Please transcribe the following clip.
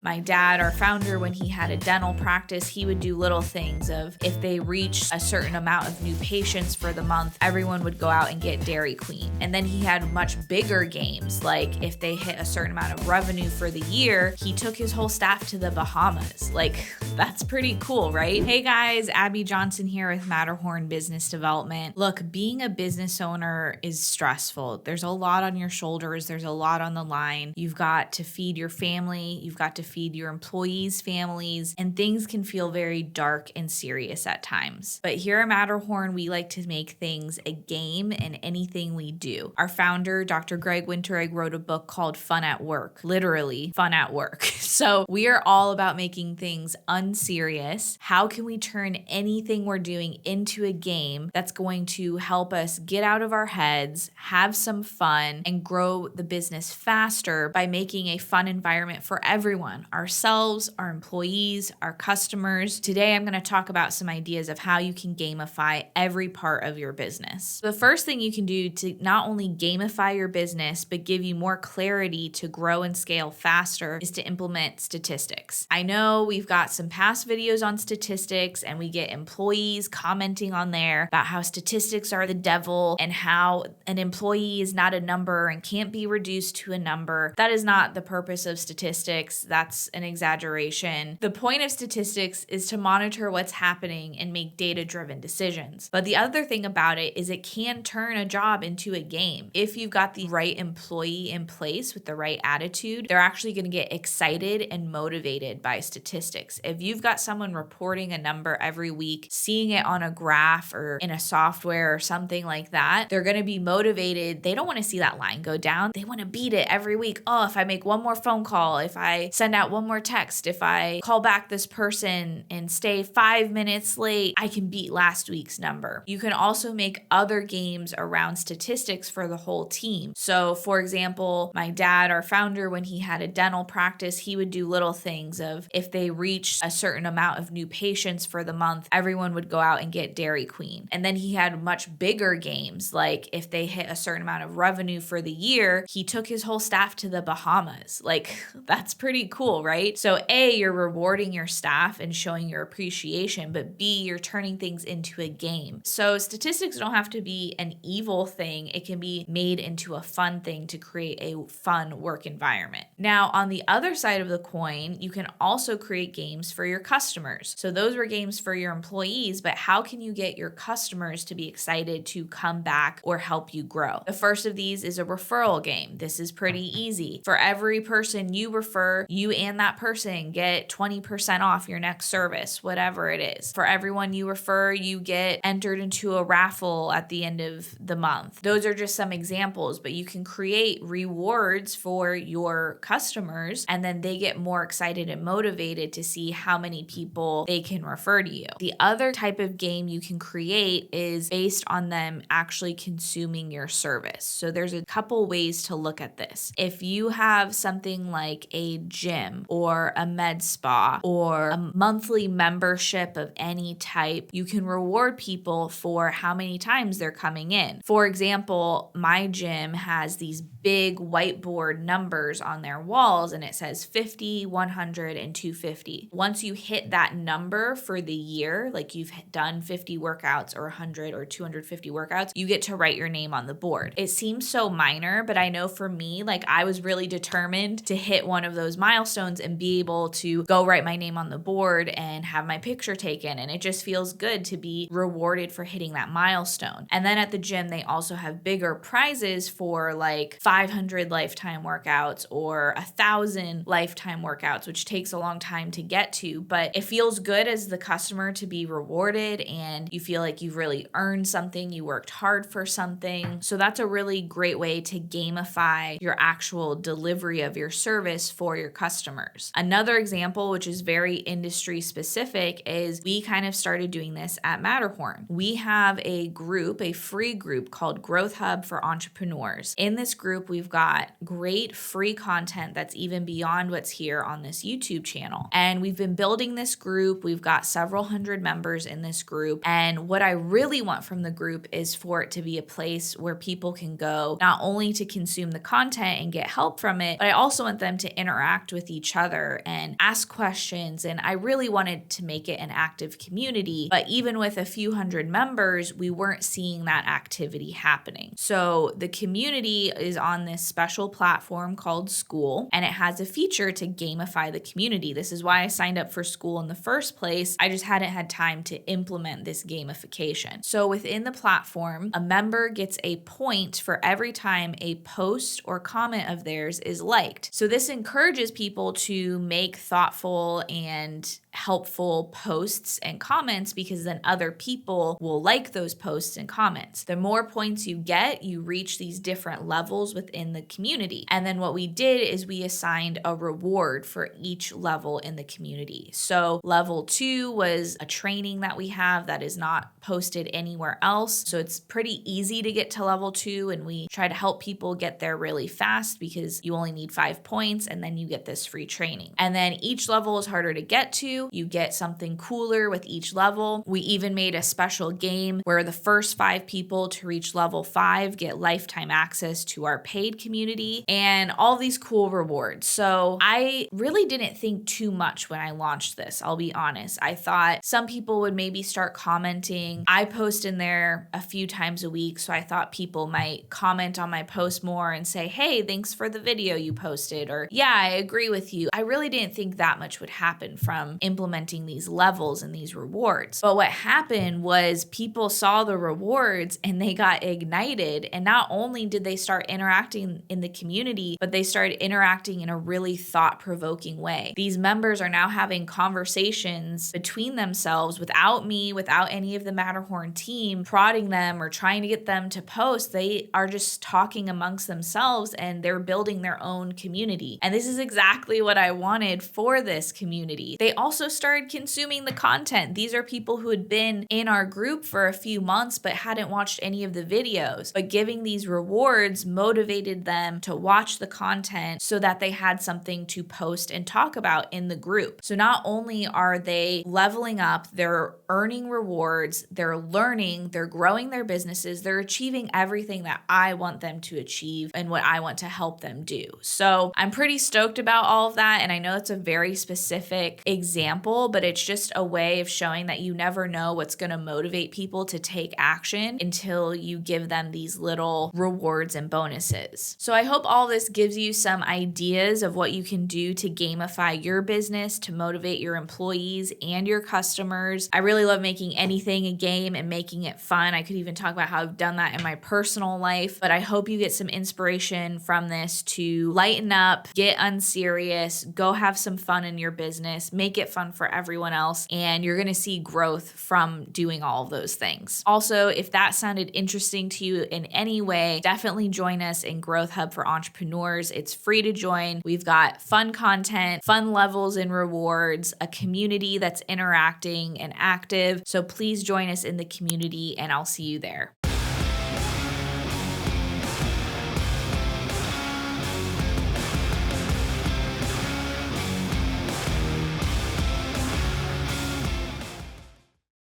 My dad, our founder, when he had a dental practice, he would do little things of if they reached a certain amount of new patients for the month, everyone would go out and get Dairy Queen. And then he had much bigger games, like if they hit a certain amount of revenue for the year, he took his whole staff to the Bahamas. Like, that's pretty cool, right? Hey guys, Abby Johnson here with Matterhorn Business Development. Look, being a business owner is stressful. There's a lot on your shoulders. There's a lot on the line. You've got to feed your family. You've got to feed your employees' families, and things can feel very dark and serious at times. But here at Matterhorn, we like to make things a game in anything we do. Our founder, Dr. Greg Winteregg, wrote a book called Fun at Work, literally fun at work. So we are all about making things unserious. How can we turn anything we're doing into a game that's going to help us get out of our heads, have some fun, and grow the business faster by making a fun environment for everyone, ourselves, our employees, our customers. Today, I'm going to talk about some ideas of how you can gamify every part of your business. The first thing you can do to not only gamify your business, but give you more clarity to grow and scale faster is to implement statistics. I know we've got some past videos on statistics and we get employees commenting on there about how statistics are the devil and how an employee is not a number and can't be reduced to a number. That is not the purpose of statistics. That's an exaggeration. The point of statistics is to monitor what's happening and make data-driven decisions. But the other thing about it is it can turn a job into a game. If you've got the right employee in place with the right attitude, they're actually going to get excited and motivated by statistics. If you've got someone reporting a number every week, seeing it on a graph or in a software or something like that, they're going to be motivated. They don't want to see that line go down. They want to beat it every week. Oh, if I make one more phone call, if I send out one more text, if I call back this person and stay 5 minutes late, I can beat last week's number. You can also make other games around statistics for the whole team. So for example, my dad, our founder, when he had a dental practice, he would do little things of if they reached a certain amount of new patients for the month, everyone would go out and get Dairy Queen. And then he had much bigger games, like if they hit a certain amount of revenue for the year, he took his whole staff to the Bahamas. Like, that's pretty cool, right? So A, you're rewarding your staff and showing your appreciation, but B, you're turning things into a game. So statistics don't have to be an evil thing. It can be made into a fun thing to create a fun work environment. Now, on the other side of the coin, you can also create games for your customers. So those were games for your employees, but how can you get your customers to be excited to come back or help you grow? The first of these is a referral game. This is pretty easy. For every person you refer, you and that person get 20% off your next service, whatever it is. For everyone you refer, you get entered into a raffle at the end of the month. Those are just some examples, but you can create rewards for your customers and then they get more excited and motivated to see how many people they can refer to you. The other type of game you can create is based on them actually consuming your service. So there's a couple ways to look at this. If you have something like a gym or a med spa or a monthly membership of any type, you can reward people for how many times they're coming in. For example, my gym has these big whiteboard numbers on their walls and it says 50, 100, and 250. Once you hit that number for the year, like you've done 50 workouts or 100 or 250 workouts, you get to write your name on the board. It seems so minor, but I know for me, like I was really determined to hit one of those milestones and be able to go write my name on the board and have my picture taken. And it just feels good to be rewarded for hitting that milestone. And then at the gym, they also have bigger prizes for like 500 lifetime workouts or 1,000 lifetime workouts, which takes a long time to get to, but it feels good as the customer to be rewarded and you feel like you've really earned something, you worked hard for something. So that's a really great way to gamify your actual delivery of your service for your customers. Another example, which is very industry specific, is we kind of started doing this at Matterhorn. We have a group, a free group called Growth Hub for Entrepreneurs. In this group, we've got great free content that's even beyond what's here on this YouTube channel. And we've been building this group. We've got several hundred members in this group. And what I really want from the group is for it to be a place where people can go not only to consume the content and get help from it, but I also want them to interact with with each other and ask questions. And I really wanted to make it an active community. But even with a few hundred members, we weren't seeing that activity happening. So the community is on this special platform called Skool, and it has a feature to gamify the community. This is why I signed up for Skool in the first place. I just hadn't had time to implement this gamification. So within the platform, a member gets a point for every time a post or comment of theirs is liked. So this encourages people to make thoughtful and helpful posts and comments, because then other people will like those posts and comments. The more points you get, you reach these different levels within the community. And then what we did is we assigned a reward for each level in the community. So level 2 was a training that we have that is not posted anywhere else. So it's pretty easy to get to level 2, and we try to help people get there really fast because you only need 5 points and then you get this free training. And then each level is harder to get to. You get something cooler with each level. We even made a special game where the first 5 people to reach level 5 get lifetime access to our paid community and all these cool rewards. So I really didn't think too much when I launched this, I'll be honest. I thought some people would maybe start commenting. I post in there a few times a week, so I thought people might comment on my post more and say, hey, thanks for the video you posted, or yeah, I agree with you. I really didn't think that much would happen from implementing these levels and these rewards. But what happened was people saw the rewards and they got ignited. And not only did they start interacting in the community, but they started interacting in a really thought-provoking way. These members are now having conversations between themselves without me, without any of the Matterhorn team prodding them or trying to get them to post. They are just talking amongst themselves and they're building their own community. And this is exactly what I wanted for this community. They also started consuming the content. These are people who had been in our group for a few months but hadn't watched any of the videos. But giving these rewards motivated them to watch the content so that they had something to post and talk about in the group. So not only are they leveling up, they're earning rewards, they're learning, they're growing their businesses, they're achieving everything that I want them to achieve and what I want to help them do. So I'm pretty stoked about all of that. And I know it's a very specific example, but it's just a way of showing that you never know what's going to motivate people to take action until you give them these little rewards and bonuses. So I hope all this gives you some ideas of what you can do to gamify your business, to motivate your employees and your customers. I really love making anything a game and making it fun. I could even talk about how I've done that in my personal life, but I hope you get some inspiration from this to lighten up, get unserious, go have some fun in your business, make it fun for everyone else, and you're going to see growth from doing all of those things. Also, if that sounded interesting to you in any way, definitely join us in Growth Hub for Entrepreneurs. It's free to join. We've got fun content, fun levels and rewards, a community that's interacting and active. So please join us in the community and I'll see you there.